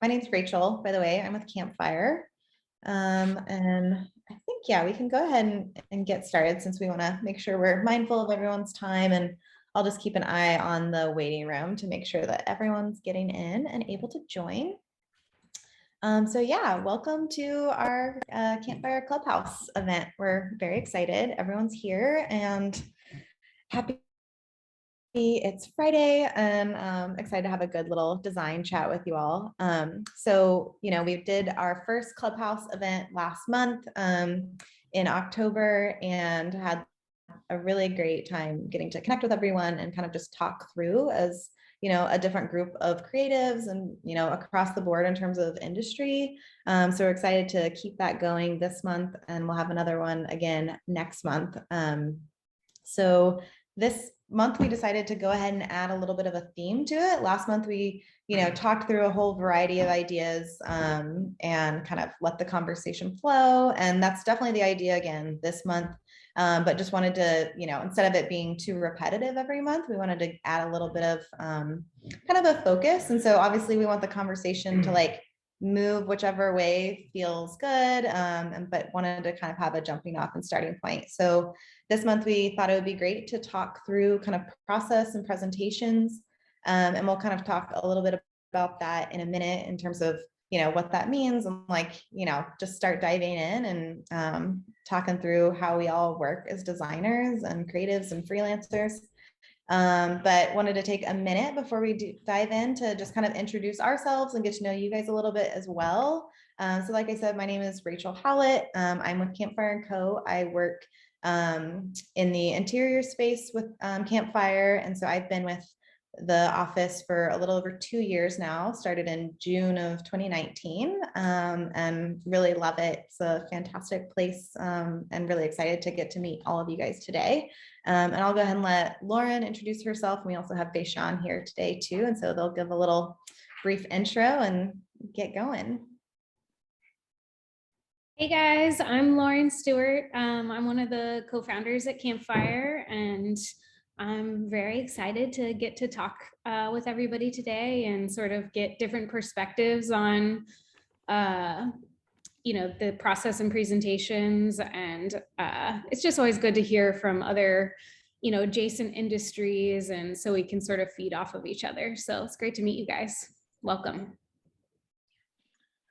my name's Rachel, by the way. I'm with Campfire. And I think, yeah, we can go ahead and get started since we want to make sure we're mindful of everyone's time. And I'll just keep an eye on the waiting room to make sure that everyone's getting in and able to join. So yeah, welcome to our Campfire Clubhouse event. We're very excited. Everyone's here and happy it's Friday, and excited to have a good little design chat with you all. So, we did our first Clubhouse event last month in October and had a really great time getting to connect with everyone and kind of just talk through as, a different group of creatives and, across the board in terms of industry. So we're excited to keep that going this month, and we'll have another one again next month. So this month we decided to go ahead and add a little bit of a theme to it. Last month we, talked through a whole variety of ideas and kind of let the conversation flow. And that's definitely the idea again this month. But just wanted to, instead of it being too repetitive every month, we wanted to add a little bit of kind of a focus. And so obviously we want the conversation to move whichever way feels good, but wanted to kind of have a jumping off and starting point. So this month we thought it would be great to talk through kind of process and presentations, and we'll kind of talk a little bit about that in a minute in terms of what that means, and just start diving in and talking through how we all work as designers and creatives and freelancers. But wanted to take a minute before we dive in to just kind of introduce ourselves and get to know you guys a little bit as well. So like I said, my name is Rachel Howlett. I'm with Campfire Co. I work in the interior space with Campfire. And so I've been with the office for a little over 2 years now, started in June of 2019, and really love it. It's a fantastic place, and really excited to get to meet all of you guys today. And I'll go ahead and let Lauren introduce herself. We also have Beishan here today too. And so they'll give a little brief intro and get going. Hey guys, I'm Lauren Stewart. I'm one of the co-founders at Campfire, and I'm very excited to get to talk with everybody today and sort of get different perspectives on, the process and presentations. And it's just always good to hear from other, adjacent industries, and so we can sort of feed off of each other. So it's great to meet you guys. Welcome.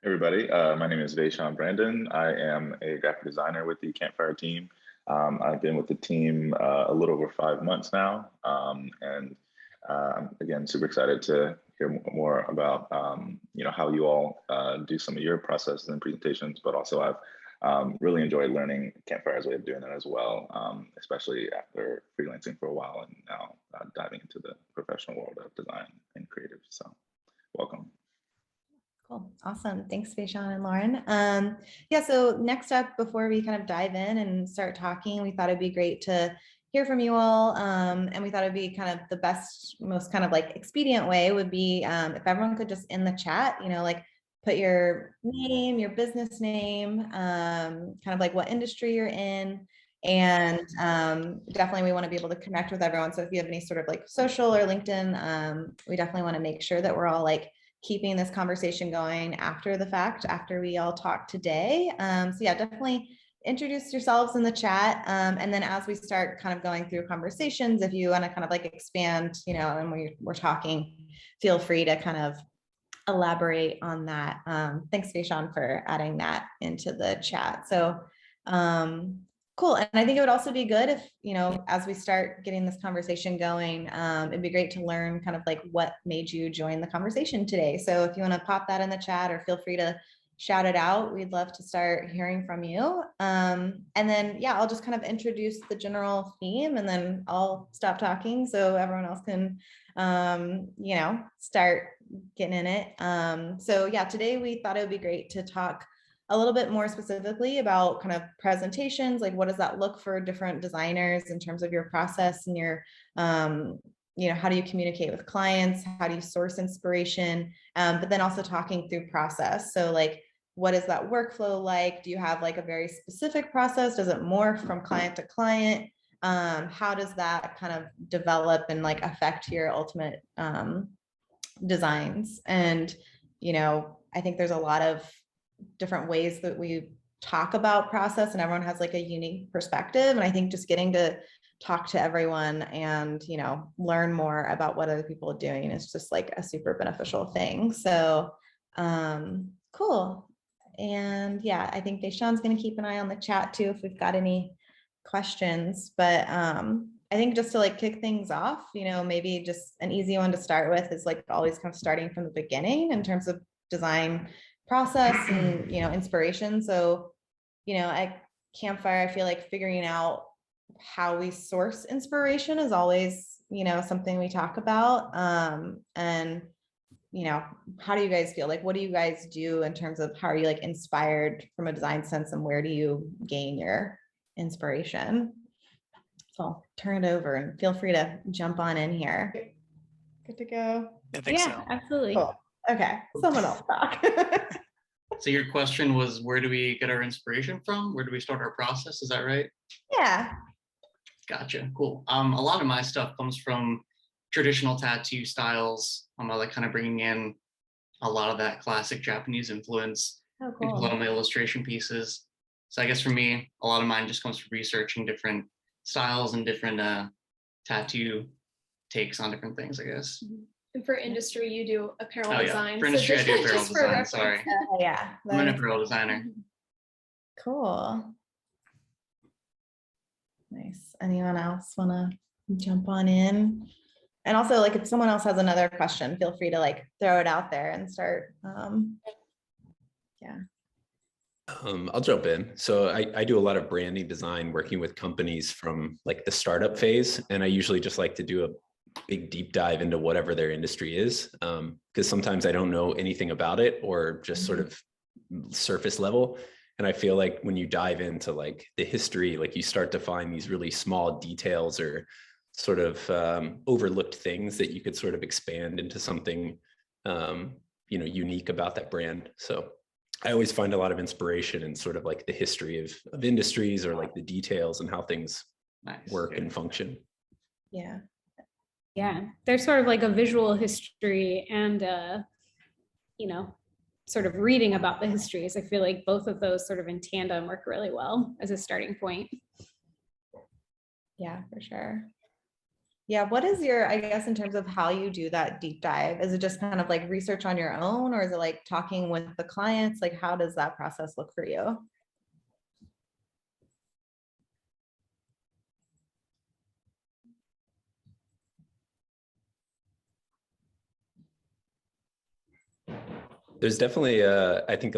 Everybody, my name is Beishan Brandon. I am a graphic designer with the Campfire team. I've been with the team a little over 5 months now, and again, super excited to hear more about how you all do some of your processes and presentations, but also I've really enjoyed learning Campfire's way of doing that as well, especially after freelancing for a while and now diving into the professional world of design and creative. So welcome. Cool. Awesome. Thanks, Beishan and Lauren. Yeah, so next up, before we kind of dive in and start talking, we thought it'd be great to hear from you all. And we thought it'd be kind of the best, most kind of expedient way would be if everyone could just in the chat, put your name, your business name, kind of what industry you're in. And definitely we want to be able to connect with everyone. So if you have any sort of social or LinkedIn, we definitely want to make sure that we're all keeping this conversation going after the fact, after we all talk today. So yeah, definitely introduce yourselves in the chat. And then as we start kind of going through conversations, if you want to kind of expand, and we're talking, feel free to kind of elaborate on that. Thanks, Beishan, for adding that into the chat. So cool. And I think it would also be good if, as we start getting this conversation going, it'd be great to learn kind of what made you join the conversation today. So if you want to pop that in the chat or feel free to shout it out, we'd love to start hearing from you. And then, yeah, I'll just kind of introduce the general theme and then I'll stop talking so everyone else can, start getting in it. So yeah, today we thought it would be great to talk a little bit more specifically about kind of presentations, what does that look for different designers in terms of your process and your, how do you communicate with clients? How do you source inspiration? But then also talking through process. So what is that workflow like? Do you have a very specific process? Does it morph from client to client? How does that kind of develop and affect your ultimate designs? And, I think there's a lot of different ways that we talk about process, and everyone has like a unique perspective. And I think just getting to talk to everyone and, you know, learn more about what other people are doing is just like a super beneficial thing. So cool. And yeah, I think Deshawn's going to keep an eye on the chat too if we've got any questions. But I think just to like kick things off, you know, maybe just an easy one to start with is like always kind of starting from the beginning in terms of design process and, you know, inspiration. So, you know, at Campfire, I feel like figuring out how we source inspiration is always, you know, something we talk about. And, you know, how do you guys feel? Like, what do you guys do in terms of how are you like inspired from a design sense, and where do you gain your inspiration? So I'll turn it over and feel free to jump on in here. Good to go. I think so. Absolutely. Cool. Okay, someone else talk. So your question was, where do we get our inspiration from? Where do we start our process? Is that right? Yeah. Gotcha. Cool. A lot of my stuff comes from traditional tattoo styles. I like kind of bringing in a lot of that classic Japanese influence into a lot of my illustration pieces. So I guess for me, a lot of mine just comes from researching different styles and different tattoo takes on different things, I guess. And for industry, you do apparel design. For industry, I do apparel just for design. reference. Sorry. Yeah. I'm an apparel designer. Cool. Nice. Anyone else want to jump on in? And also, like, if someone else has another question, feel free to like throw it out there and start. Yeah. I'll jump in. So I do a lot of branding design, working with companies from like the startup phase. And I usually just like to do a big deep dive into whatever their industry is. Because sometimes I don't know anything about it, or just sort of surface level. And I feel like when you dive into like the history, like you start to find these really small details or sort of overlooked things that you could sort of expand into something, you know, unique about that brand. So I always find a lot of inspiration in sort of like the history of industries, or like the details and how things work and function. Yeah. Yeah, there's sort of like a visual history and, you know, sort of reading about the histories. I feel like both of those sort of in tandem work really well as a starting point. Yeah, for sure. Yeah, what is your, I guess, in terms of how you do that deep dive? Is it just kind of like research on your own, or is it like talking with the clients? Like, how does that process look for you? There's definitely, I think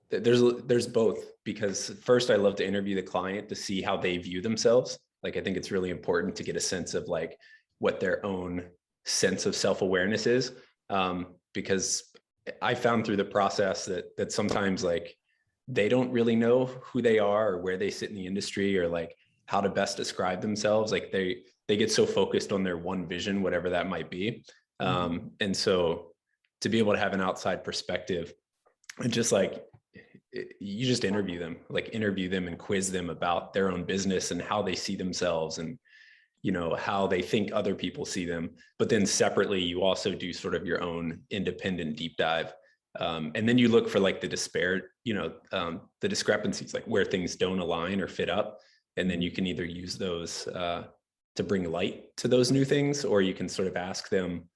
there's both, because first I love to interview the client to see how they view themselves. Like, I think it's really important to get a sense of like what their own sense of self-awareness is. Because I found through the process that sometimes like they don't really know who they are or where they sit in the industry, or like how to best describe themselves. Like they get so focused on their one vision, whatever that might be. And so to be able to have an outside perspective and just like, you just interview them and quiz them about their own business and how they see themselves, and, you know, how they think other people see them. But then separately, you also do sort of your own independent deep dive. And then you look for like the the discrepancies, like where things don't align or fit up. And then you can either use those to bring light to those new things, or you can sort of ask them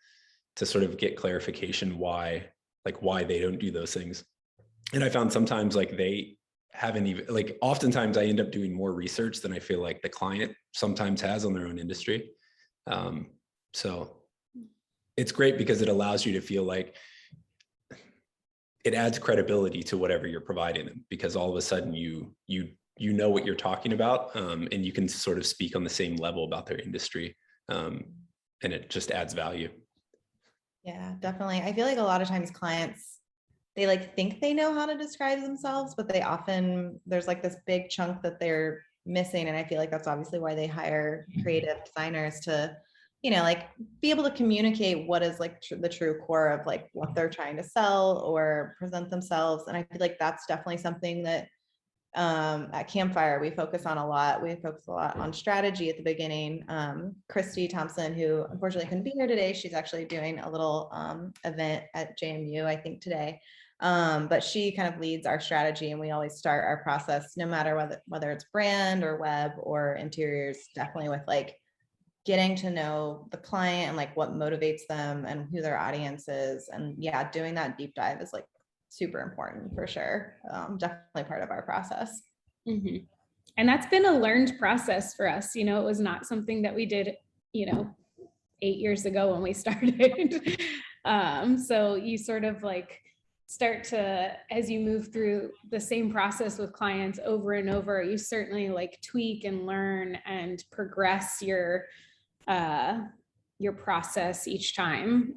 to sort of get clarification why they don't do those things. And I found sometimes like they haven't even, like oftentimes I end up doing more research than I feel like the client sometimes has on their own industry. So it's great because it allows you to feel like it adds credibility to whatever you're providing them, because all of a sudden you know what you're talking about, and you can sort of speak on the same level about their industry, and it just adds value. Yeah, definitely. I feel like a lot of times clients, they like think they know how to describe themselves, but there's like this big chunk that they're missing. And I feel like that's obviously why they hire creative designers to, you know, like be able to communicate what is like the true core of like what they're trying to sell or present themselves. And I feel like that's definitely something that at Campfire, we focus on a lot. We focus a lot on strategy at the beginning. Christy Thompson, who unfortunately couldn't be here today, she's actually doing a little event at JMU, I think today. But she kind of leads our strategy, and we always start our process, no matter whether it's brand or web or interiors, definitely with like getting to know the client and like what motivates them and who their audience is. And yeah, doing that deep dive is like super important for sure. Definitely part of our process. Mm-hmm. And that's been a learned process for us. You know, it was not something that we did, 8 years ago when we started. So you sort of like start to, as you move through the same process with clients over and over, you certainly like tweak and learn and progress your process each time.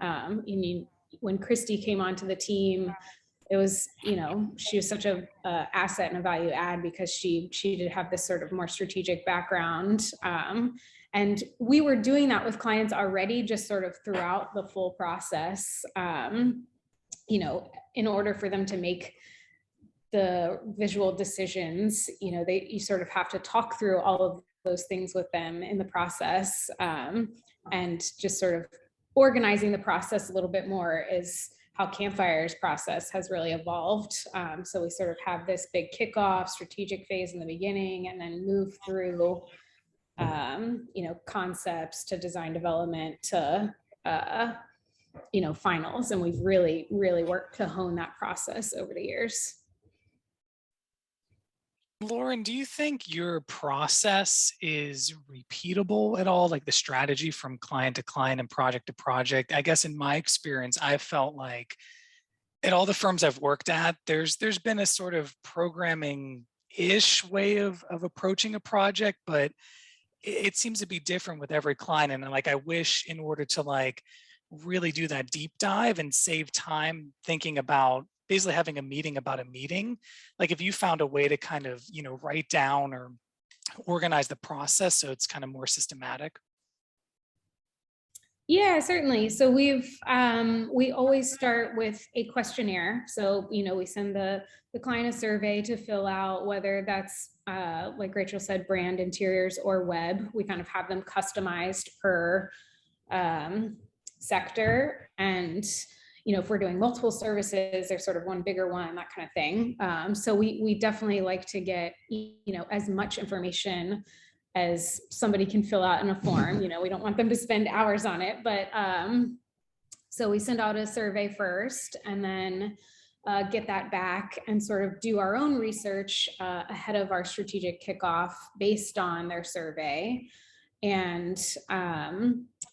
When Christy came onto the team, it was, she was such a asset and a value add because she did have this sort of more strategic background. And we were doing that with clients already, just sort of throughout the full process, in order for them to make the visual decisions, you sort of have to talk through all of those things with them in the process, and just sort of organizing the process a little bit more is how Campfire's process has really evolved. So we sort of have this big kickoff strategic phase in the beginning, and then move through, concepts to design development to, finals. And we've really, really worked to hone that process over the years. Lauren, do you think your process is repeatable at all, like the strategy from client to client and project to project? I guess in my experience, I felt like at all the firms I've worked at, there's been a sort of programming-ish way of approaching a project, but it seems to be different with every client. And like, I wish in order to like really do that deep dive and save time thinking about basically having a meeting about a meeting, like if you found a way to kind of, write down or organize the process so it's kind of more systematic. Yeah, certainly. So we always start with a questionnaire. So, we send the client a survey to fill out, whether that's, like Rachel said, brand, interiors, or web. We kind of have them customized per sector. And if we're doing multiple services, there's sort of one bigger one, that kind of thing. So we definitely like to get, as much information as somebody can fill out in a form. We don't want them to spend hours on it, but so we send out a survey first, and then get that back and sort of do our own research ahead of our strategic kickoff based on their survey. And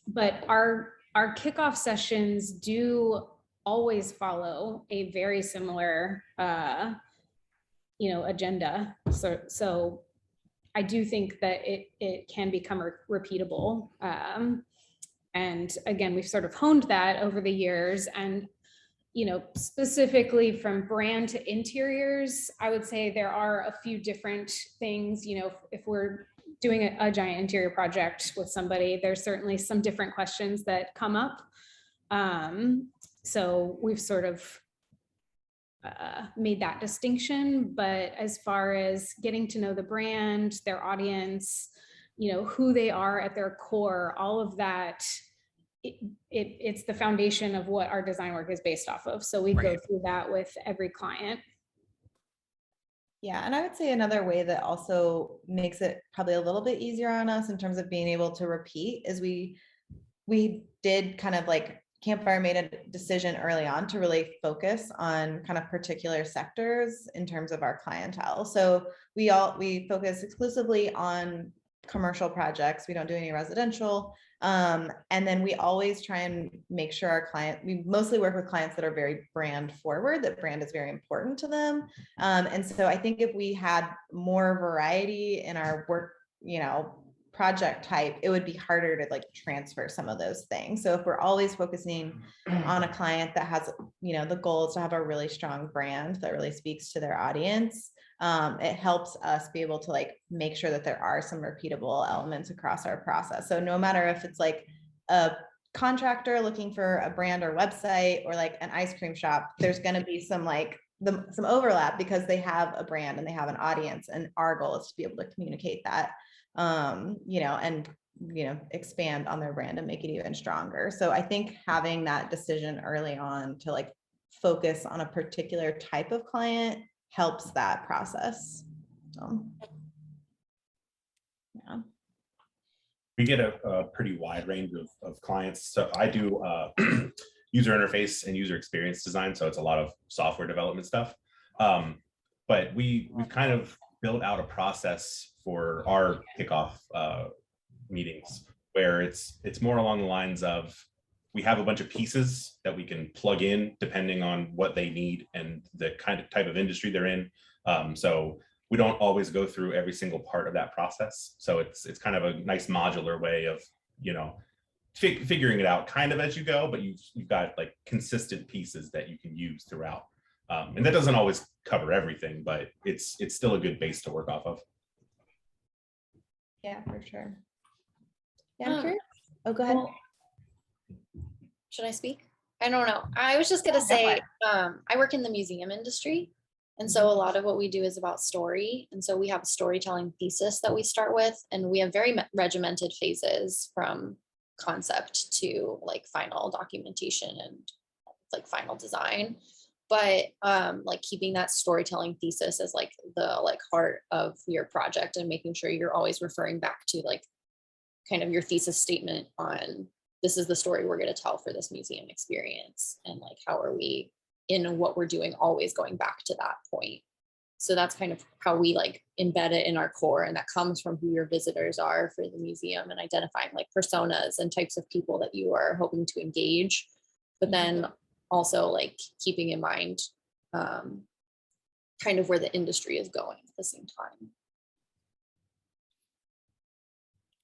but our kickoff sessions do always follow a very similar, agenda. So I do think that it can become repeatable. And again, we've sort of honed that over the years. And, specifically from brand to interiors, I would say there are a few different things. If we're doing a giant interior project with somebody, there's certainly some different questions that come up. So we've sort of made that distinction. But as far as getting to know the brand, their audience, who they are at their core, all of that, it's the foundation of what our design work is based off of. So we go through that with every client. Yeah, and I would say another way that also makes it probably a little bit easier on us in terms of being able to repeat is we did kind of like, Campfire made a decision early on to really focus on kind of particular sectors in terms of our clientele. So we focus exclusively on commercial projects. We don't do any residential. And then we always try and make sure we mostly work with clients that are very brand forward, that brand is very important to them. And so I think if we had more variety in our work, project type, it would be harder to like transfer some of those things. So if we're always focusing on a client that has, the goal is to have a really strong brand that really speaks to their audience, it helps us be able to like make sure that there are some repeatable elements across our process. So no matter if it's like a contractor looking for a brand or website, or like an ice cream shop, there's going to be some like some overlap because they have a brand and they have an audience, and our goal is to be able to communicate that, you know, and, you know, expand on their brand and make it even stronger. So I think having that decision early on to like focus on a particular type of client helps that process. So, yeah. We get a pretty wide range of clients. So I do user interface and user experience design. So it's a lot of software development stuff. But we've kind of built out a process for our kickoff meetings where it's more along the lines of, we have a bunch of pieces that we can plug in depending on what they need and the kind of type of industry they're in. So we don't always go through every single part of that process. So it's kind of a nice modular way of, you know, figuring it out kind of as you go, but you've got like consistent pieces that you can use throughout. And that doesn't always cover everything, but it's still a good base to work off of. Yeah, for sure. Yeah, I'm curious. Oh, go ahead. Well, should I speak? I don't know. I was just gonna say, I work in the museum industry. And so a lot of what we do is about story. And so we have a storytelling thesis that we start with, and we have very regimented phases from concept to like final documentation and like final design. But like keeping that storytelling thesis as like the like heart of your project, and making sure you're always referring back to like kind of your thesis statement on, this is the story we're going to tell for this museum experience, and like how are we in what we're doing always going back to that point. So that's kind of how we like embed it in our core, and that comes from who your visitors are for the museum, and identifying like personas and types of people that you are hoping to engage, but then also like keeping in mind kind of where the industry is going at the same time.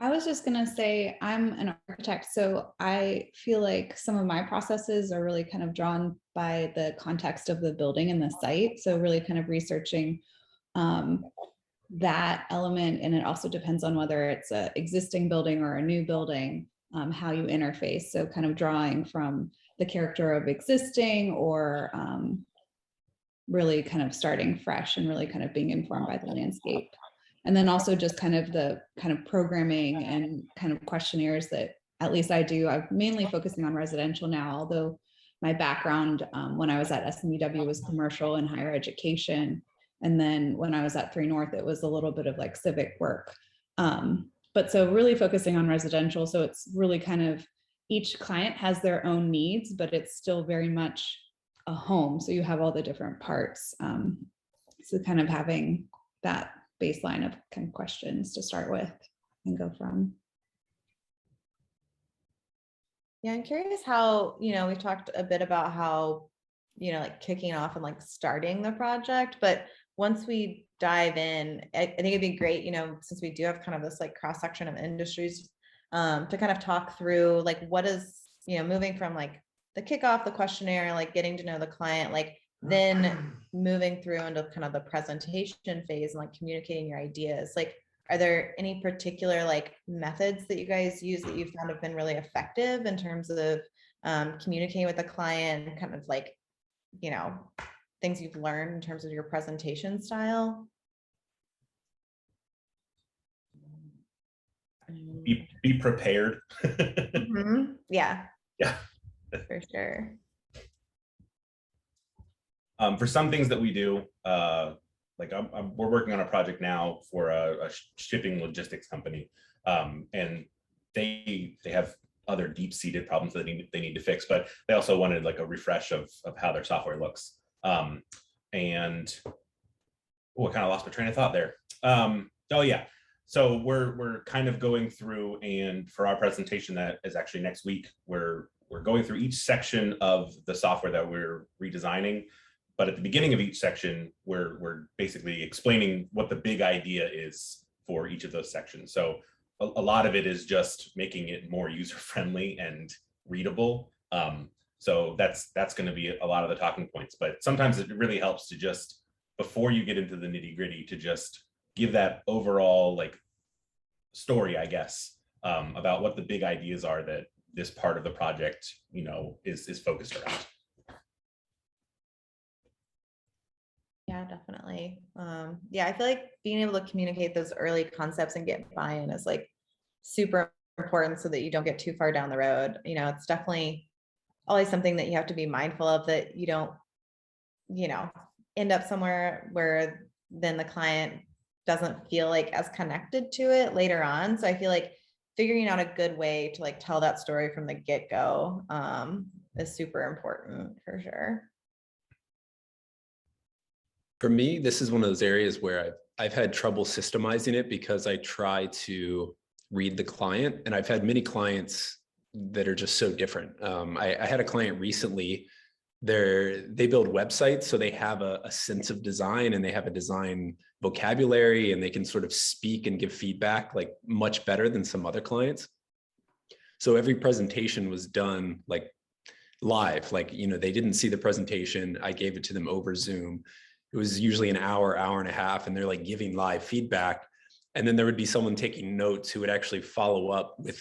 I was just gonna say, I'm an architect, so I feel like some of my processes are really kind of drawn by the context of the building and the site. So really kind of researching that element, and it also depends on whether it's an existing building or a new building, how you interface. So kind of drawing from the character of existing, or really kind of starting fresh and really kind of being informed by the landscape. And then also just kind of the kind of programming and kind of questionnaires that at least I do. I'm mainly focusing on residential now, although my background when I was at SMUW was commercial and higher education. And then when I was at 3 North, it was a little bit of like civic work. But so really focusing on residential. So it's really kind of, each client has their own needs, but it's still very much a home. So you have all the different parts. So kind of having that baseline of kind of questions to start with and go from. Yeah, I'm curious how, you know, we talked a bit about how, you know, like kicking off and like starting the project, but once we dive in, I think it'd be great, you know, since we do have kind of this like cross section of industries, to kind of talk through like what is, you know, moving from like the kickoff, the questionnaire, like getting to know the client, like then moving through into kind of the presentation phase and like communicating your ideas. Like, are there any particular like methods that you guys use that you found have been really effective in terms of communicating with the client, kind of like, you know, things you've learned in terms of your presentation style? Be prepared. Mm-hmm. Yeah. Yeah. For sure. For some things that we do, like we're working on a project now for a shipping logistics company, and they have other deep-seated problems that they need to fix, but they also wanted like a refresh of how their software looks. And I kind of lost my train of thought there. Oh yeah, so we're kind of going through, and for our presentation that is actually next week, we're going through each section of the software that we're redesigning. But at the beginning of each section, we're basically explaining what the big idea is for each of those sections. So a lot of it is just making it more user-friendly and readable. So that's going to be a lot of the talking points. But sometimes it really helps to just, before you get into the nitty-gritty, to just give that overall like story, I guess, about what the big ideas are that this part of the project, you know, is focused around. Yeah, definitely. Yeah, I feel like being able to communicate those early concepts and get buy-in is like super important so that you don't get too far down the road. You know, it's definitely always something that you have to be mindful of, that you don't, you know, end up somewhere where then the client doesn't feel like as connected to it later on. So I feel like figuring out a good way to like tell that story from the get-go is super important for sure. For me, this is one of those areas where I've had trouble systemizing it because I try to read the client, and I've had many clients that are just so different. I had a client recently, they build websites, so they have a sense of design and they have a design vocabulary, and they can sort of speak and give feedback like much better than some other clients. So every presentation was done like live, like, you know, they didn't see the presentation. I gave it to them over Zoom. It was usually an hour, hour and a half, and they're like giving live feedback. And then there would be someone taking notes who would actually follow up with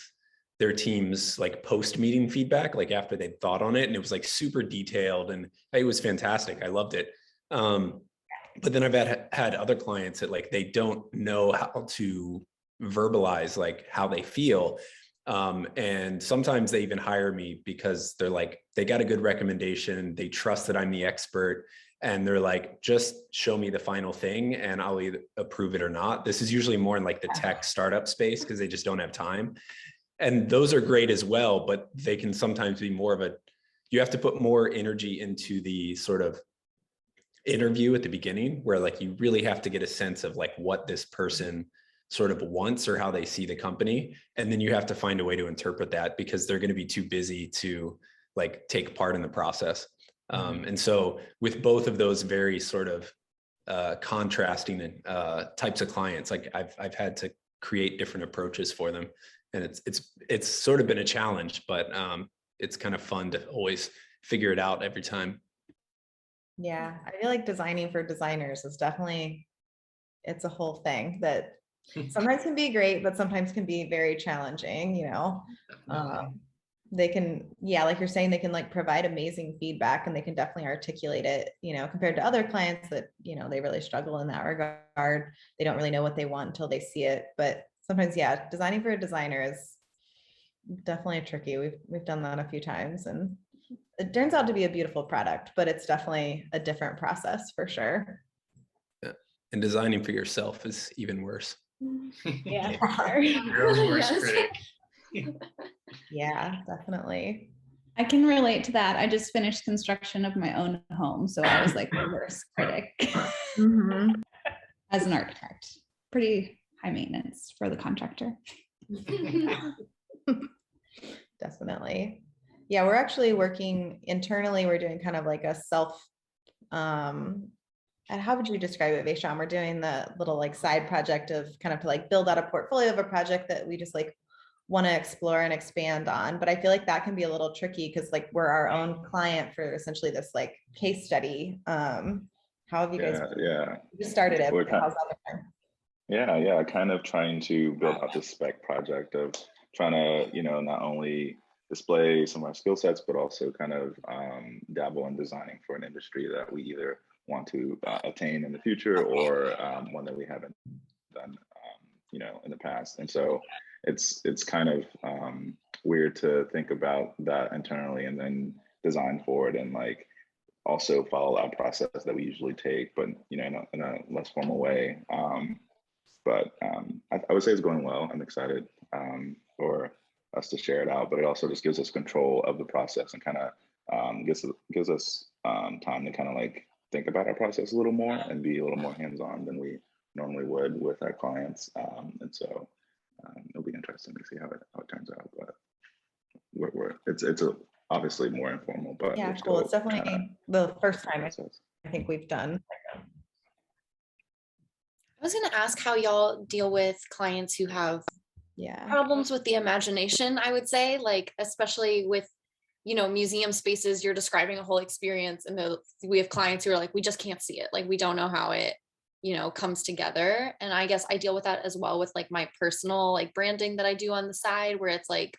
their team's like post-meeting feedback, like after they'd thought on it. And it was like super detailed, and it was fantastic. I loved it. But then I've had other clients that like, they don't know how to verbalize like how they feel. And sometimes they even hire me because they're like, they got a good recommendation. They trust that I'm the expert. And they're like, just show me the final thing and I'll either approve it or not. This is usually more in like the tech startup space because they just don't have time. And those are great as well, but they can sometimes be more of you have to put more energy into the sort of interview at the beginning, where like you really have to get a sense of like what this person sort of wants or how they see the company. And then you have to find a way to interpret that because they're going to be too busy to like take part in the process. And so with both of those very sort of contrasting types of clients, like I've had to create different approaches for them, and it's sort of been a challenge, but it's kind of fun to always figure it out every time. Yeah, I feel like designing for designers is definitely, it's a whole thing that sometimes can be great, but sometimes can be very challenging, you know. They can, yeah, like you're saying, they can like provide amazing feedback and they can definitely articulate it, you know, compared to other clients that, you know, they really struggle in that regard. They don't really know what they want until they see it. But sometimes, yeah, designing for a designer is definitely tricky. We've done that a few times, and it turns out to be a beautiful product, but it's definitely a different process for sure. Yeah. And designing for yourself is even worse. Yeah. Your own worst critic. Yeah, definitely. I can relate to that. I just finished construction of my own home, so I was like the worst critic as an architect. Pretty high maintenance for the contractor. Definitely. Yeah, we're actually working internally. We're doing kind of like a self, and how would you describe it, Vaisham? We're doing the little like side project of kind of to like build out a portfolio of a project that we just like want to explore and expand on. But I feel like that can be a little tricky because like we're our own client for essentially this like case study. How have you guys you started it? How's that been? Yeah, kind of trying to build out this spec project of trying to, you know, not only display some of our skill sets, but also kind of dabble in designing for an industry that we either want to attain in the future or one that we haven't done, you know, in the past. And so it's kind of weird to think about that internally and then design for it and like also follow that process that we usually take, but, you know, in a less formal way. But I would say it's going well. I'm excited for us to share it out, but it also just gives us control of the process and kind of gives us time to kind of like think about our process a little more and be a little more hands-on than we normally would with our clients. And so it'll be interesting to see how it turns out. But it's obviously more informal, but yeah, cool. It's definitely the first time I think we've done. I was going to ask how y'all deal with clients who have problems with the imagination, I would say, like, especially with, you know, museum spaces, you're describing a whole experience and we have clients who are like, we just can't see it. Like, we don't know how it, you know, comes together. And I guess I deal with that as well with like my personal like branding that I do on the side, where it's like,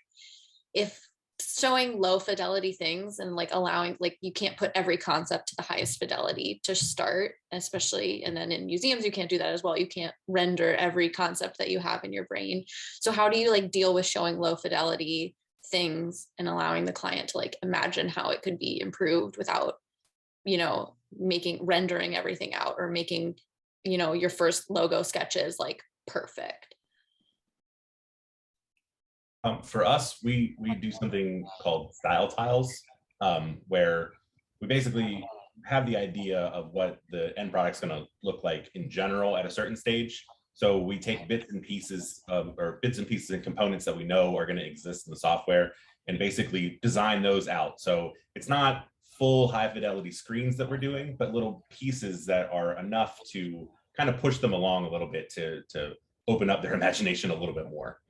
if showing low fidelity things and like allowing, like, you can't put every concept to the highest fidelity to start, especially, and then in museums you can't do that as well. You can't render every concept that you have in your brain. So how do you like deal with showing low fidelity things and allowing the client to like imagine how it could be improved without, you know, rendering everything out, or making, you know, your first logo sketches like perfect? For us, we do something called style tiles, where we basically have the idea of what the end product's going to look like in general at a certain stage. So we take bits and pieces and components that we know are going to exist in the software and basically design those out. So it's not full high fidelity screens that we're doing, but little pieces that are enough to kind of push them along a little bit to open up their imagination a little bit more.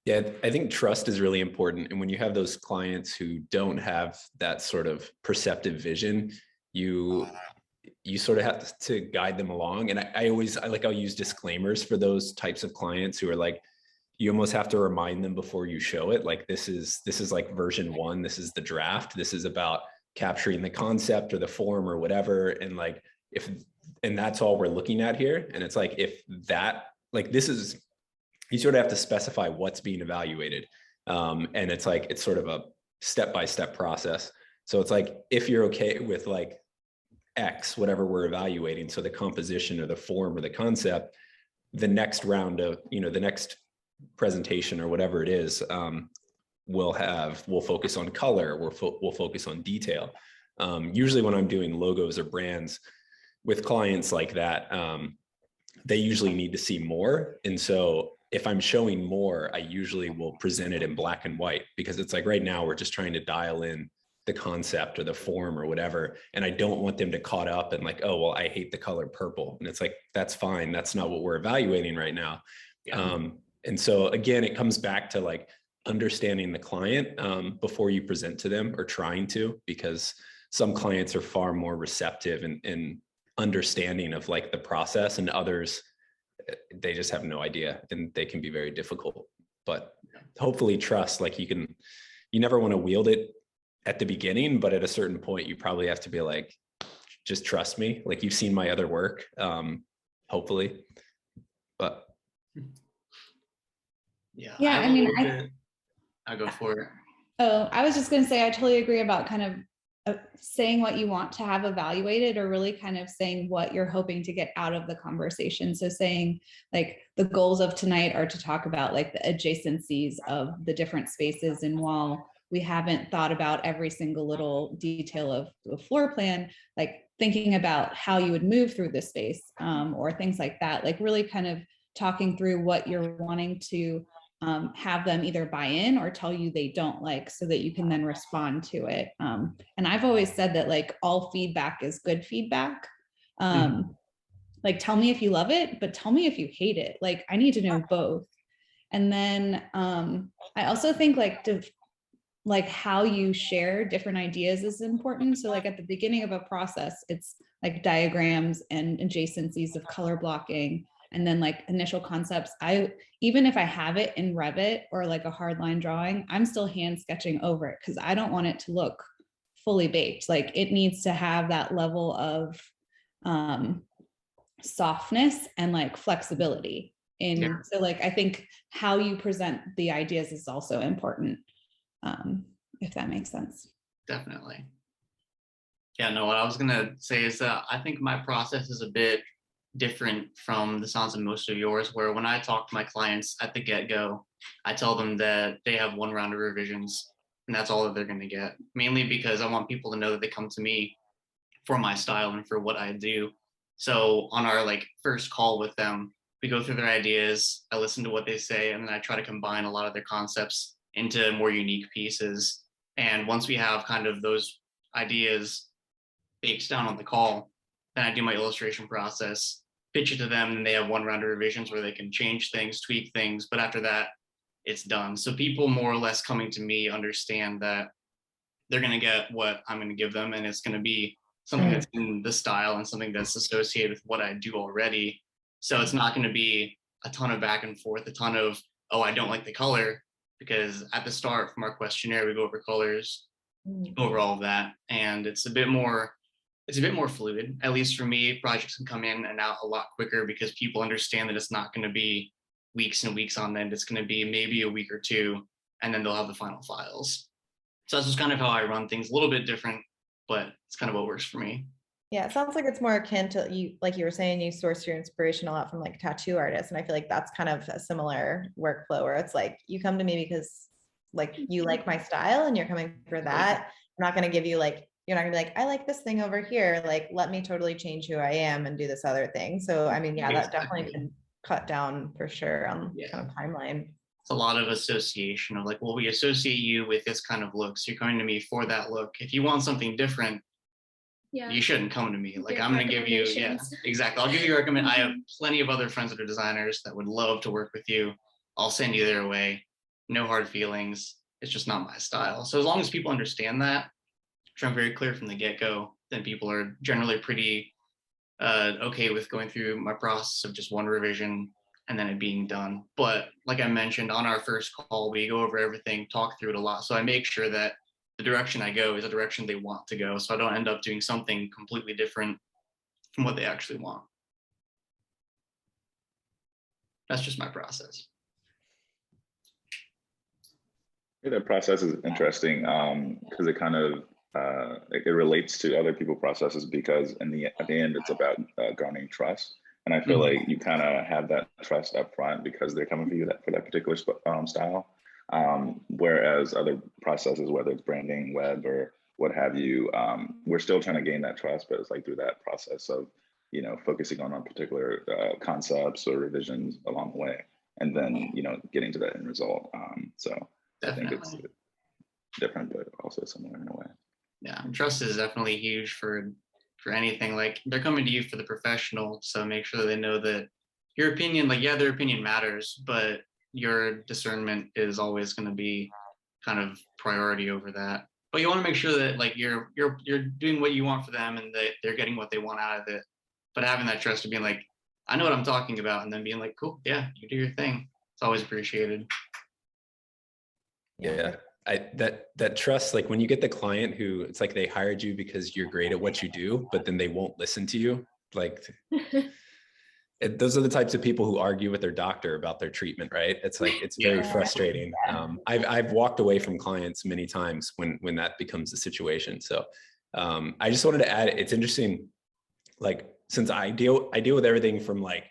Yeah, I think trust is really important. And when you have those clients who don't have that sort of perceptive vision, you sort of have to guide them along. And I'll use disclaimers for those types of clients who are like, you almost have to remind them before you show it. Like, this is like version 1, this is the draft. This is about capturing the concept or the form or whatever. And like, and that's all we're looking at here. And it's like, if that, like, this is, you sort of have to specify what's being evaluated. And it's like, it's sort of a step-by-step process. So it's like, if you're okay with like X, whatever we're evaluating, so the composition or the form or the concept, the next round of, you know, the next presentation or whatever it is, we'll focus on color, we'll focus on detail. Usually when I'm doing logos or brands with clients like that, they usually need to see more. And so if I'm showing more, I usually will present it in black and white, because it's like, right now we're just trying to dial in the concept or the form or whatever. And I don't want them to caught up and like, oh, well, I hate the color purple. And it's like, that's fine. That's not what we're evaluating right now. Yeah. And so again, it comes back to like understanding the client before you present to them, or trying to, because some clients are far more receptive and understanding of like the process, and others, they just have no idea, and they can be very difficult. But hopefully trust, like you never want to wield it at the beginning, but at a certain point you probably have to be like, just trust me, like you've seen my other work, hopefully. But yeah, I mean, I'll go for it. Oh, I was just going to say, I totally agree about kind of saying what you want to have evaluated, or really kind of saying what you're hoping to get out of the conversation. So saying like, the goals of tonight are to talk about like the adjacencies of the different spaces. And while we haven't thought about every single little detail of the floor plan, like thinking about how you would move through the space, or things like that, like really kind of talking through what you're wanting to have them either buy in or tell you they don't like, so that you can then respond to it. And I've always said that like all feedback is good feedback. Like, tell me if you love it, but tell me if you hate it. Like, I need to know both. And then I also think like how you share different ideas is important. So like at the beginning of a process, it's like diagrams and adjacencies of color blocking. And then like initial concepts, even if I have it in Revit or like a hard line drawing, I'm still hand sketching over it, because I don't want it to look fully baked. Like, it needs to have that level of softness and like flexibility. So like, I think how you present the ideas is also important, if that makes sense. Definitely. Yeah, no, what I was gonna say is that I think my process is a bit different from the sounds of most of yours, where when I talk to my clients at the get-go, I tell them that they have one round of revisions and that's all that they're going to get, mainly because I want people to know that they come to me for my style and for what I do. So on our like first call with them, we go through their ideas, I listen to what they say, and then I try to combine a lot of their concepts into more unique pieces. And once we have kind of those ideas baked down on the call, then I do my illustration process, pitch it to them, and they have one round of revisions where they can change things, tweak things, but after that, it's done. So people more or less coming to me understand that they're going to get what I'm going to give them, and it's going to be something that's in the style and something that's associated with what I do already. So it's not going to be a ton of back and forth, a ton of, oh, I don't like the color, because at the start from our questionnaire, we go over colors, go over all of that. And it's a bit more fluid. At least for me, projects can come in and out a lot quicker because people understand that it's not going to be weeks and weeks on end. It's going to be maybe a week or two, and then they'll have the final files. So that's just kind of how I run things, a little bit different, but it's kind of what works for me. Yeah, it sounds like it's more akin to you, like you were saying, you source your inspiration a lot from like tattoo artists. And I feel like that's kind of a similar workflow where it's like, you come to me because like you like my style and you're coming for that. I'm not going to give you like, you're not gonna be like, I like this thing over here. Like, let me totally change who I am and do this other thing. So, I mean, yeah, that definitely can cut down for sure on kind of timeline. It's a lot of association of like, well, we associate you with this kind of look. So you're coming to me for that look. If you want something different, you shouldn't come to me. Like, I'm going to give you, exactly. I'll give you a recommend. I have plenty of other friends that are designers that would love to work with you. I'll send you their way. No hard feelings. It's just not my style. So as long as people understand that, which I'm very clear from the get-go, then people are generally pretty okay with going through my process of just one revision and then it being done. But like I mentioned on our first call, we go over everything, talk through it a lot. So I make sure that the direction I go is a direction they want to go. So I don't end up doing something completely different from what they actually want. That's just my process. Yeah, that process is interesting because it kind of it relates to other people's processes, because at the end it's about garnering trust, and I feel like you kind of have that trust up front because they're coming for you for that particular style. Whereas other processes, whether it's branding, web, or what have you, we're still trying to gain that trust, but it's like through that process of, you know, focusing on particular concepts or revisions along the way, and then, you know, getting to that end result. So definitely. I think it's different, but also similar in a way. Yeah, trust is definitely huge for anything. Like, they're coming to you for the professional, so make sure that they know that your opinion, like, yeah, their opinion matters, but your discernment is always going to be kind of priority over that. But you want to make sure that like you're doing what you want for them and that they're getting what they want out of it. But having that trust of being like, I know what I'm talking about, and then being like, cool, yeah, you do your thing. It's always appreciated. Yeah. That trust, like when you get the client who it's like they hired you because you're great at what you do, but then they won't listen to you. Like those are the types of people who argue with their doctor about their treatment, right? It's like, it's very frustrating. I've walked away from clients many times when that becomes the situation. So I just wanted to add, it's interesting, like, since I deal with everything from like,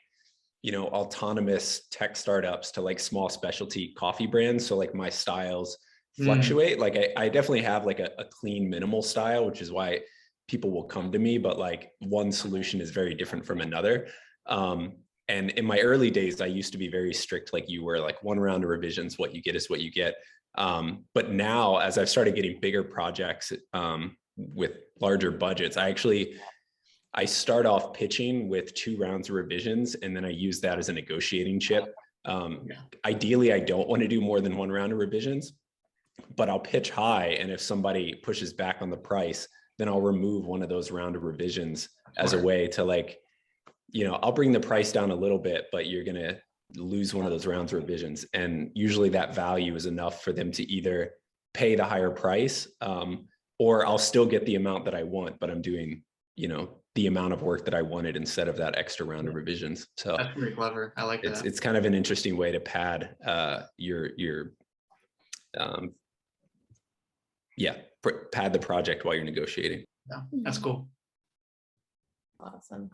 you know, autonomous tech startups to like small specialty coffee brands. So like my styles fluctuate. Like I definitely have like a clean, minimal style, which is why people will come to me, but like one solution is very different from another. And in my early days, I used to be very strict, like you were, like one round of revisions, what you get is what you get. But now, as I've started getting bigger projects with larger budgets, I start off pitching with 2 rounds of revisions, and then I use that as a negotiating chip. Ideally, I don't want to do more than 1 round of revisions, but I'll pitch high. And if somebody pushes back on the price, then I'll remove one of those round of revisions as a way to, like, you know, I'll bring the price down a little bit, but you're going to lose one of those rounds of revisions. And usually that value is enough for them to either pay the higher price, or I'll still get the amount that I want, but I'm doing, you know, the amount of work that I wanted instead of that extra round of revisions. So that's pretty clever. I like that. It's kind of an interesting way to pad pad the project while you're negotiating. Yeah, that's cool. Awesome.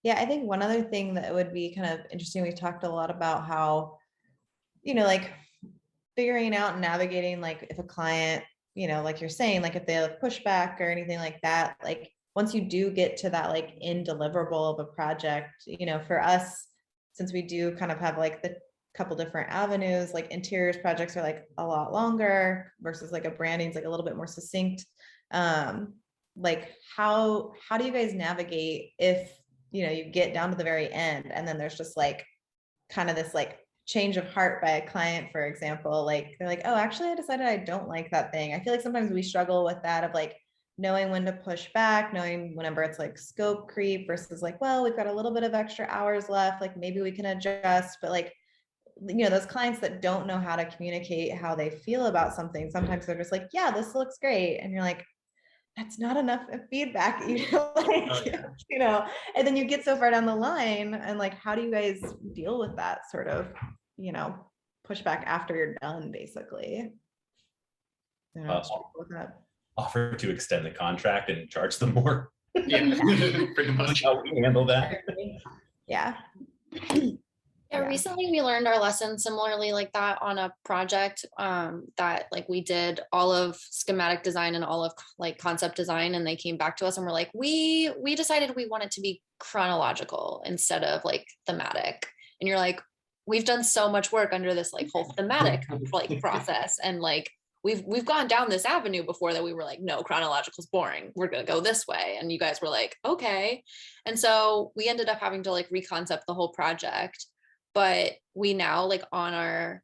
Yeah, I think one other thing that would be kind of interesting, we talked a lot about how, you know, like figuring out and navigating, like if a client, you know, like you're saying, like if they have pushback or anything like that, like once you do get to that like end deliverable of a project, you know, for us, since we do kind of have like the couple different avenues, like interiors projects are like a lot longer versus like a branding's like a little bit more succinct. Like how do you guys navigate if, you know, you get down to the very end and then there's just like kind of this like change of heart by a client, for example, like they're like, oh, actually I decided I don't like that thing. I feel like sometimes we struggle with that of like knowing when to push back, knowing whenever it's like scope creep versus like, well, we've got a little bit of extra hours left, like maybe we can adjust. But like, you know, those clients that don't know how to communicate how they feel about something, sometimes they're just like, yeah, this looks great. And you're like, that's not enough feedback. You know, like, Oh, yeah. you know, and then you get so far down the line and like, how do you guys deal with that sort of, you know, pushback after you're done, basically? You know, struggle with that. Offer to extend the contract and charge them more. Yeah, pretty much. How we handle that. Yeah. Yeah, recently we learned our lesson similarly like that on a project that like we did all of schematic design and all of like concept design, and they came back to us and were like, we decided we want it to be chronological instead of like thematic. And you're like, we've done so much work under this like whole thematic like process, and like we've gone down this avenue before that we were like, no, chronological is boring, we're gonna go this way. And you guys were like, okay. And so we ended up having to like reconcept the whole project. But we now like on our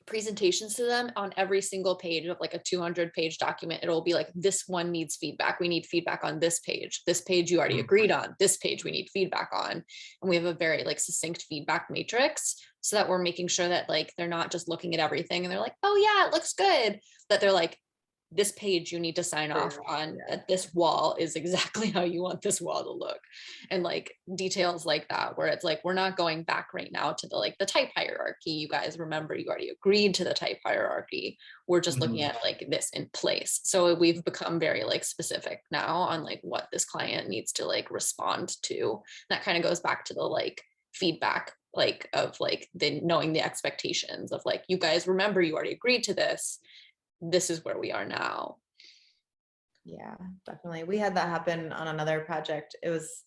presentations to them, on every single page of like a 200-page document, it'll be like, this one needs feedback. We need feedback on this page. This page you already agreed on. This page we need feedback on. And we have a very like succinct feedback matrix so that we're making sure that like they're not just looking at everything and they're like, oh yeah, it looks good. That they're like, this page you need to sign off on, that this wall is exactly how you want this wall to look. And like details like that, where it's like, we're not going back right now to the like the type hierarchy. You guys remember, you already agreed to the type hierarchy. We're just looking at like this in place. So we've become very like specific now on like what this client needs to like respond to. That kind of goes back to the like feedback, like of like the knowing the expectations of like, you guys remember, you already agreed to this. This is where we are now. Yeah, definitely. We had that happen on another project. It was,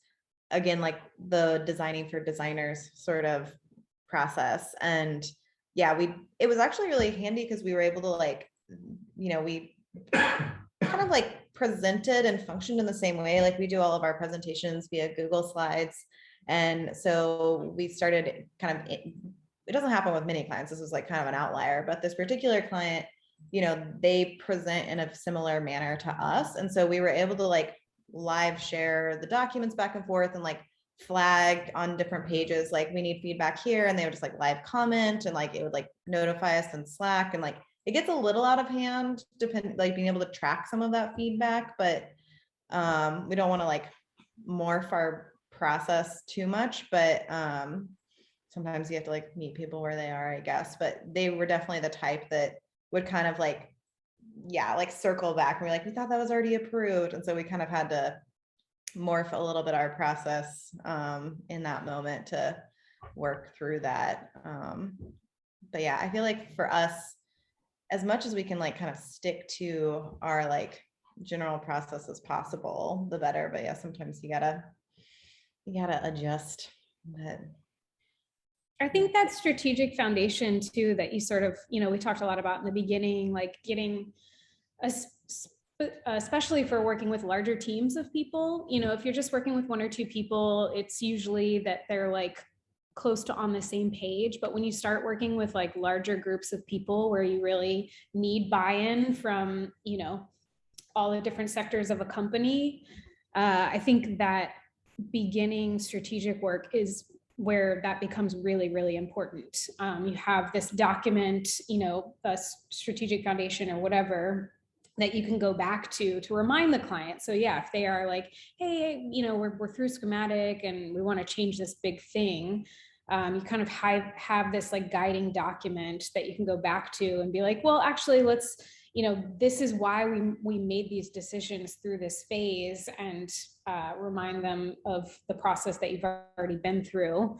again, like the designing for designers sort of process. And yeah, it was actually really handy because we were able to like, you know, we kind of like presented and functioned in the same way. Like we do all of our presentations via Google Slides. And so we started kind of, it doesn't happen with many clients. This was like kind of an outlier, but this particular client, you know, they present in a similar manner to us. And so we were able to like live share the documents back and forth and like flag on different pages, like we need feedback here. And they would just like live comment and like, it would like notify us in Slack. And like, it gets a little out of hand, like being able to track some of that feedback, but we don't want to like morph our process too much, but sometimes you have to like meet people where they are, I guess. But they were definitely the type that would kind of like, yeah, like circle back and we're like, we thought that was already approved. And so we kind of had to morph a little bit our process in that moment to work through that. But yeah, I feel like for us, as much as we can like kind of stick to our like general process as possible, the better. But yeah, sometimes you gotta adjust. But I think that strategic foundation too, that you sort of, you know, we talked a lot about in the beginning, like getting, especially for working with larger teams of people, you know, if you're just working with one or two people, it's usually that they're like close to on the same page. But when you start working with like larger groups of people where you really need buy-in from, you know, all the different sectors of a company, I think that beginning strategic work is where that becomes really, really important. You have this document, you know, a strategic foundation or whatever that you can go back to remind the client. So yeah, if they are like, hey, you know, we're through schematic and we want to change this big thing, you kind of have this like guiding document that you can go back to and be like, well, actually, let's, you know, this is why we made these decisions through this phase, and remind them of the process that you've already been through.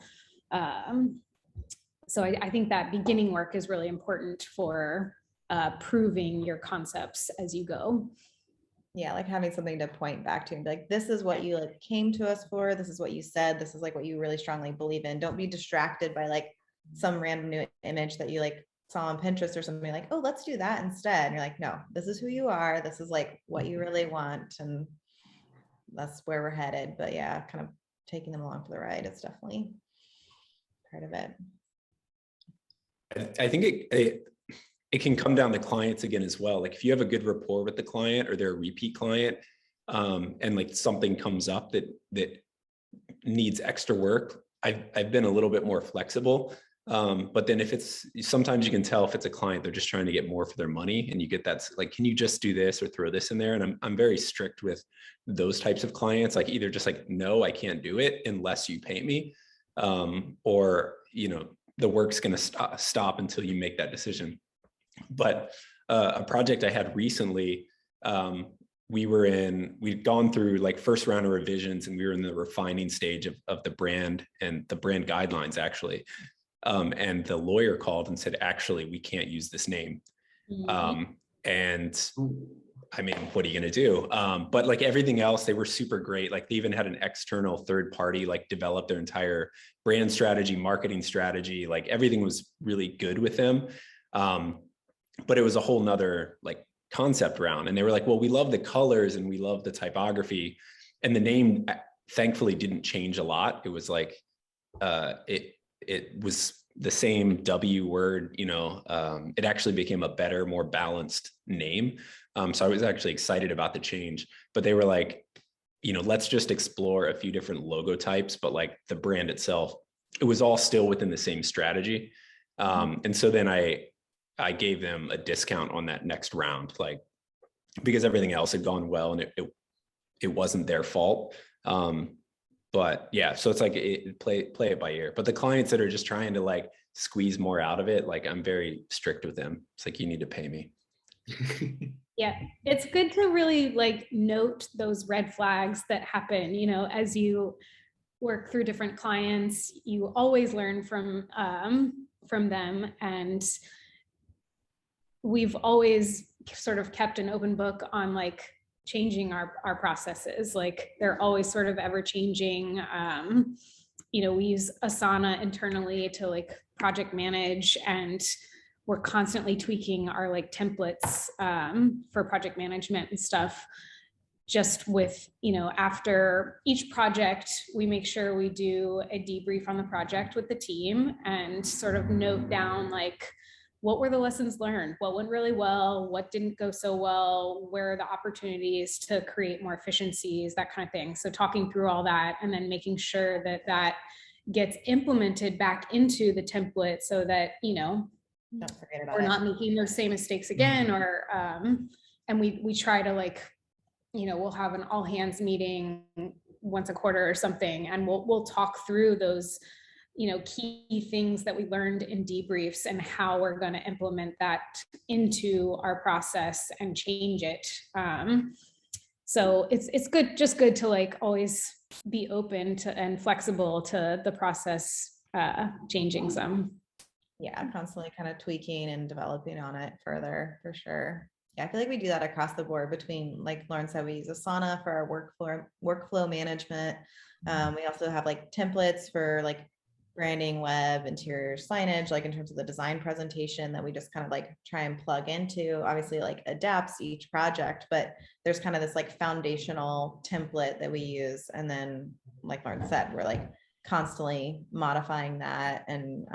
So I think that beginning work is really important for proving your concepts as you go. Yeah, like having something to point back to and be like, this is what you like came to us for. This is what you said. This is like what you really strongly believe in. Don't be distracted by like some random new image that you like saw on Pinterest or something, like, oh, let's do that instead. And you're like, no, this is who you are. This is like what you really want. And that's where we're headed. But yeah, kind of taking them along for the ride is definitely part of it. I think it can come down to clients again as well. Like if you have a good rapport with the client or they're a repeat client, and like something comes up that needs extra work, I've been a little bit more flexible. But then if it's, sometimes you can tell if it's a client, they're just trying to get more for their money, and you get that like, can you just do this or throw this in there? And I'm very strict with those types of clients, like either just like, no, I can't do it unless you pay me, or, you know, the work's going to stop until you make that decision. But a project I had recently, we'd gone through like first round of revisions, and we were in the refining stage of the brand and the brand guidelines actually. And the lawyer called and said, actually, we can't use this name. And I mean, what are you going to do? But like everything else, they were super great. Like they even had an external third party, like develop their entire brand strategy, marketing strategy, like everything was really good with them. But it was a whole nother like concept round. And they were like, well, we love the colors and we love the typography. And the name thankfully didn't change a lot. It was like, it was the same W word, you know, it actually became a better, more balanced name. So I was actually excited about the change, but they were like, you know, let's just explore a few different logo types, but like the brand itself, it was all still within the same strategy. And so then I gave them a discount on that next round, like, because everything else had gone well and it wasn't their fault. But yeah, so it's like play it by ear. But the clients that are just trying to like squeeze more out of it, like I'm very strict with them. It's like, you need to pay me. Yeah, it's good to really like note those red flags that happen, you know, as you work through different clients. You always learn from them, and we've always sort of kept an open book on like changing our processes. Like they're always sort of ever changing. You know, we use Asana internally to like project manage, and we're constantly tweaking our like templates for project management and stuff. Just with, you know, after each project, we make sure we do a debrief on the project with the team and sort of note down like, what were the lessons learned? What went really well? What didn't go so well? Where are the opportunities to create more efficiencies, that kind of thing. So talking through all that and then making sure that that gets implemented back into the template so that, you know, don't forget about we're it. not making those same mistakes again. Or, and we try to like, you know, we'll have an all hands meeting once a quarter or something, and we'll talk through those, you know, key things that we learned in debriefs and how we're going to implement that into our process and change it. So it's good, just good to like always be open to and flexible to the process changing some. Yeah, constantly kind of tweaking and developing on it further, for sure. Yeah, I feel like we do that across the board between, like Lauren said, we use Asana for our workflow management. We also have like templates for like branding, web, interior signage, like in terms of the design presentation that we just kind of like try and plug into. Obviously like adapts each project, but there's kind of this like foundational template that we use. And then like Lauren said, we're like constantly modifying that. And,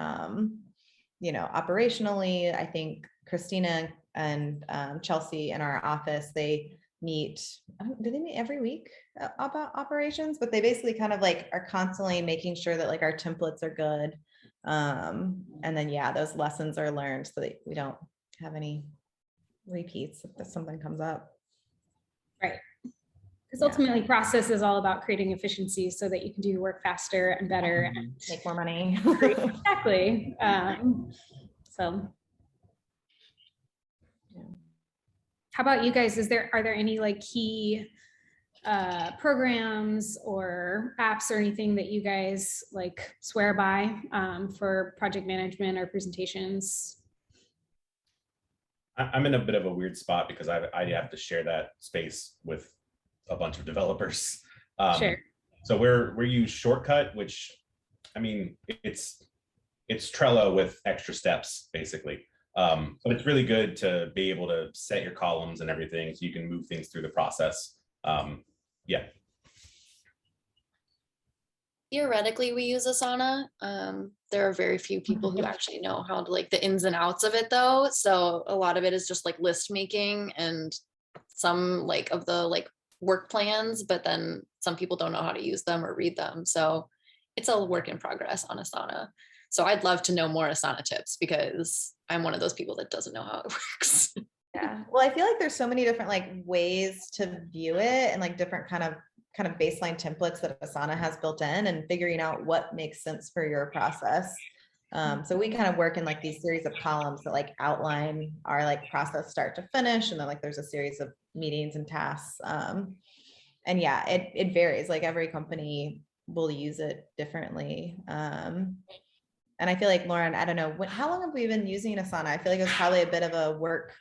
you know, operationally, I think Christina and Chelsea in our office, they meet, do they meet every week about operations? But they basically kind of like are constantly making sure that like our templates are good. And then, yeah, those lessons are learned so that we don't have any repeats if something comes up. Right. Because ultimately process is all about creating efficiencies so that you can do your work faster and better and make more money. Exactly. So how about you guys? Are there any like key programs or apps or anything that you guys like swear by for project management or presentations? I'm in a bit of a weird spot because I have to share that space with a bunch of developers. Sure. So we use Shortcut, which, I mean, it's Trello with extra steps basically. But it's really good to be able to set your columns and everything so you can move things through the process. Yeah. Theoretically, we use Asana. There are very few people who actually know how to like the ins and outs of it though. So a lot of it is just like list making and some like of the like work plans, but then some people don't know how to use them or read them. So it's a work in progress on Asana. So I'd love to know more Asana tips because I'm one of those people that doesn't know how it works. Yeah. Well, I feel like there's so many different like ways to view it and like different kind of baseline templates that Asana has built in, and figuring out what makes sense for your process. So we kind of work in like these series of columns that like outline our like process start to finish. And then like there's a series of meetings and tasks. And yeah, it varies. Like every company will use it differently. And I feel like, Lauren, I don't know, how long have we been using Asana? I feel like it was probably a bit of a work,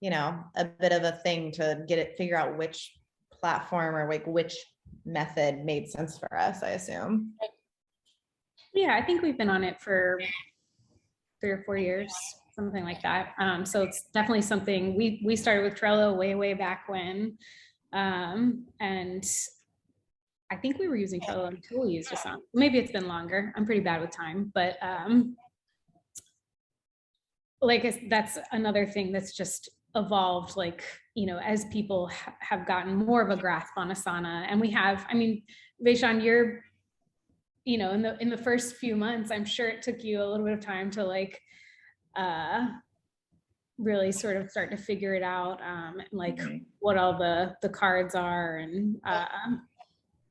a bit of a thing to figure out which platform or like which method made sense for us, I assume. Yeah, I think we've been on it for 3 or 4 years, something like that. So it's definitely something we started with Trello way back when. And I think we were using Trello until we used Asana. Maybe it's been longer. I'm pretty bad with time, but like that's another thing that's just evolved, like, as people have gotten more of a grasp on Asana. And we have, I mean, Vaishon, you're, in the first few months, I'm sure it took you a little bit of time to like really sort of start to figure it out, and like what all the cards are. And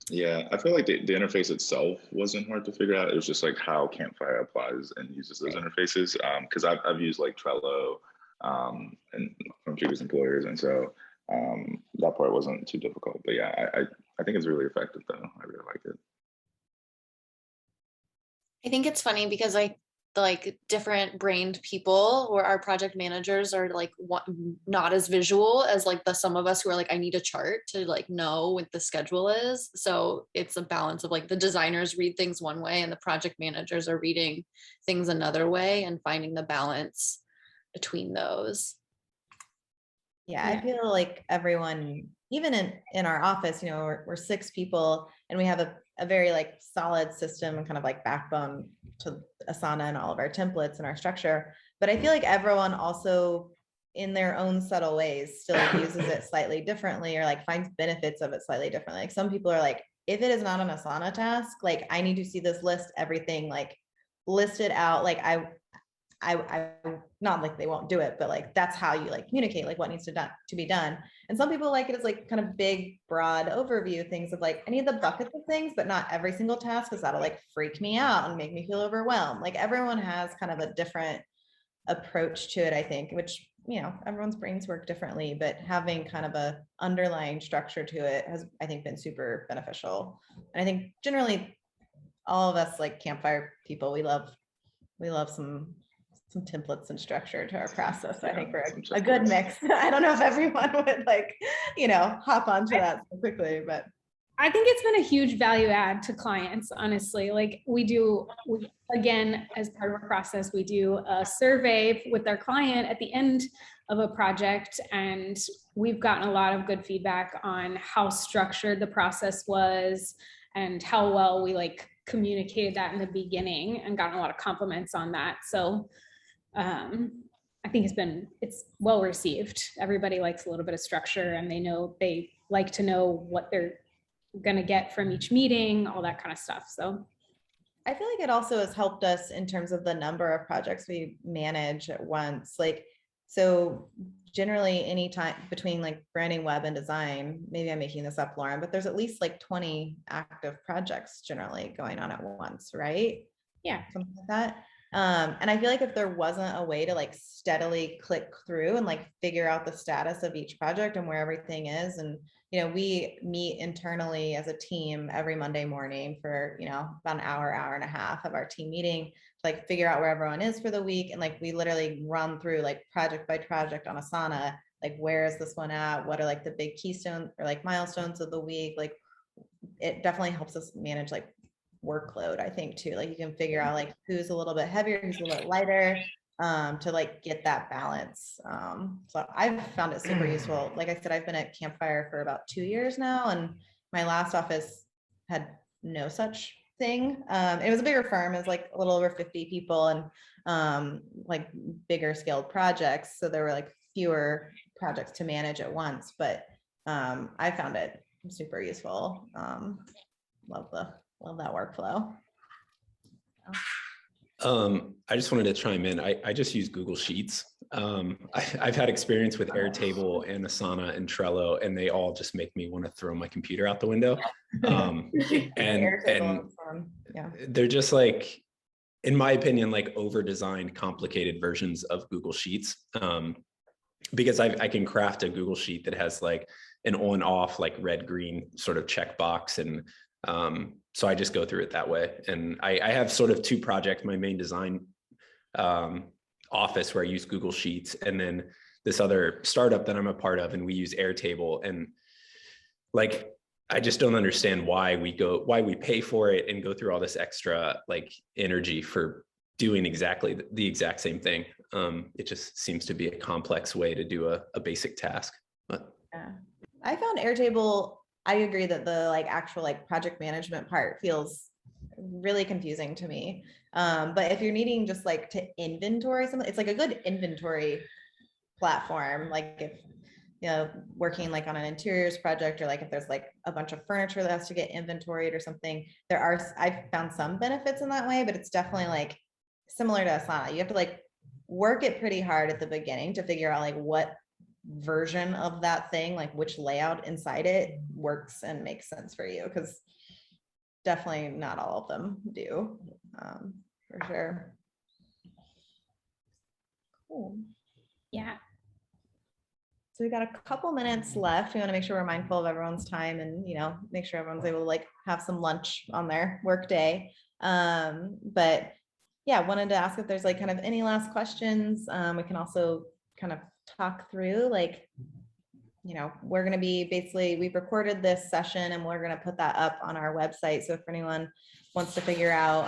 yeah, I feel like the interface itself wasn't hard to figure out. It was just like how Campfire applies and uses those interfaces. Because I've used like Trello and from previous employers, and so that part wasn't too difficult. But yeah, I think it's really effective though. I really like it. I think it's funny because like different brained people, where our project managers are like not as visual as like some of us who are like, I need a chart to like know what the schedule is. So it's a balance of like the designers read things one way and the project managers are reading things another way, and finding the balance between those. Yeah, I feel like everyone, even in our office, we're 6 people, and we have a very like solid system and kind of like backbone to Asana and all of our templates and our structure. But I feel like everyone also, in their own subtle ways, still uses it slightly differently, or like finds benefits of it slightly differently. Like some people are like, if it is not an Asana task, like I need to see this list, everything like listed out. Like I not like they won't do it, but like that's how you like communicate like what needs to be done. And some people like it as like kind of big, broad overview things of like, I need the buckets of things, but not every single task, because that'll like freak me out and make me feel overwhelmed. Like everyone has kind of a different approach to it, I think, which, everyone's brains work differently, but having kind of a underlying structure to it has, I think, been super beneficial. And I think generally all of us like Campfire people, we love some templates and structure to our process. So I think we're a good mix. I don't know if everyone would like, hop onto that so quickly, but I think it's been a huge value add to clients, honestly. Like we again, as part of our process, we do a survey with our client at the end of a project, and we've gotten a lot of good feedback on how structured the process was and how well we like communicated that in the beginning, and gotten a lot of compliments on that. So I think it's well received. Everybody likes a little bit of structure, and they like to know what they're going to get from each meeting, all that kind of stuff. So I feel like it also has helped us in terms of the number of projects we manage at once. Like, so generally any time between like branding, web, and design, maybe I'm making this up, Lauren, but there's at least like 20 active projects generally going on at once, right? Yeah. Something like that. And I feel like if there wasn't a way to like steadily click through and like figure out the status of each project and where everything is, and we meet internally as a team every Monday morning for about an hour and a half of our team meeting to like figure out where everyone is for the week, and like we literally run through like project by project on Asana, like where is this one at, what are like the big keystones or like milestones of the week. Like it definitely helps us manage like workload, I think, too. Like you can figure out like who's a little bit heavier, who's a little bit lighter, to like get that balance. So I've found it super useful. Like I said, I've been at Campfire for about 2 years now, and my last office had no such thing. It was a bigger firm. It was like a little over 50 people and like bigger scaled projects. So there were like fewer projects to manage at once, but I found it super useful. Love that workflow. I just wanted to chime in. I just use Google Sheets. I've had experience with Airtable and Asana and Trello, and they all just make me want to throw my computer out the window. And yeah, they're just like, in my opinion, like over-designed, complicated versions of Google Sheets. Because I can craft a Google Sheet that has like an on-off, like red-green sort of checkbox, and so I just go through it that way. And I have sort of two projects, my main design office where I use Google Sheets, and then this other startup that I'm a part of, and we use Airtable. And like, I just don't understand why we pay for it and go through all this extra like energy for doing exactly the exact same thing. It just seems to be a complex way to do a basic task. But yeah, I found Airtable, I agree that the like actual like project management part feels really confusing to me. But if you're needing just like to inventory something, it's like a good inventory platform. Like if, you know, working like on an interiors project, or like if there's like a bunch of furniture that has to get inventoried or something, I've found some benefits in that way, but it's definitely like similar to Asana. You have to like work it pretty hard at the beginning to figure out like what version of that thing, like which layout inside it works and makes sense for you, because definitely not all of them do, for sure. Cool. Yeah. So we've got a couple minutes left. We want to make sure we're mindful of everyone's time and, you know, make sure everyone's able to like have some lunch on their work day. But yeah, wanted to ask if there's like kind of any last questions. We can also kind of talk through like, you know, we're going to be basically, we've recorded this session and we're going to put that up on our website. So if anyone wants to figure out,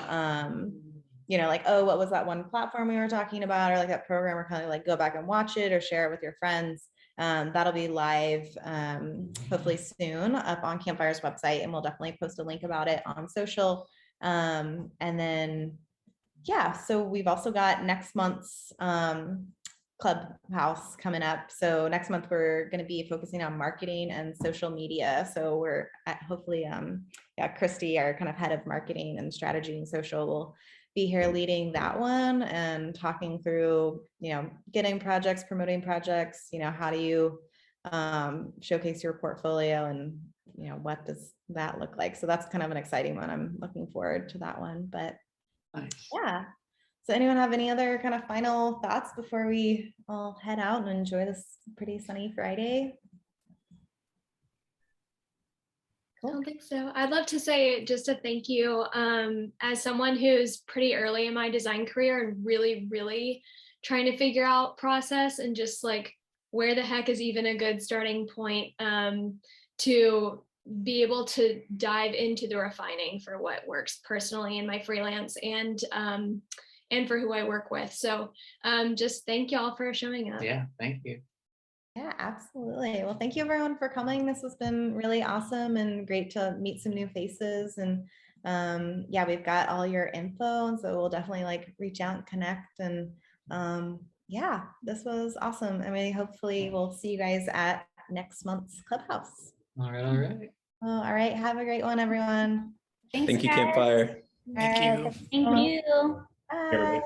you know, like, oh, what was that one platform we were talking about, or like that program, or kind of like go back and watch it or share it with your friends. That'll be live hopefully soon up on Campfire's website, and we'll definitely post a link about it on social. And then, yeah, so we've also got next month's Clubhouse coming up. So next month we're going to be focusing on marketing and social media. So we're at hopefully, yeah, Christy, our kind of head of marketing and strategy and social, will be here leading that one and talking through, you know, getting projects, promoting projects, you know, how do you showcase your portfolio, and, you know, what does that look like? So that's kind of an exciting one. I'm looking forward to that one, but Nice. yeah. So anyone have any other kind of final thoughts before we all head out and enjoy this pretty sunny Friday? I don't think so. I'd love to say just a thank you. As someone who's pretty early in my design career and really, really trying to figure out process and just like where the heck is even a good starting point, to be able to dive into the refining for what works personally in my freelance and for who I work with. So just thank y'all for showing up. Yeah, thank you. Yeah, absolutely. Well, thank you everyone for coming. This has been really awesome and great to meet some new faces. And yeah, we've got all your info, and so we'll definitely like reach out and connect. And yeah, this was awesome. I mean, hopefully we'll see you guys at next month's Clubhouse. All right, all right. Well, all right, have a great one, everyone. thank you, Campfire. Thank you. Thank you. Bye.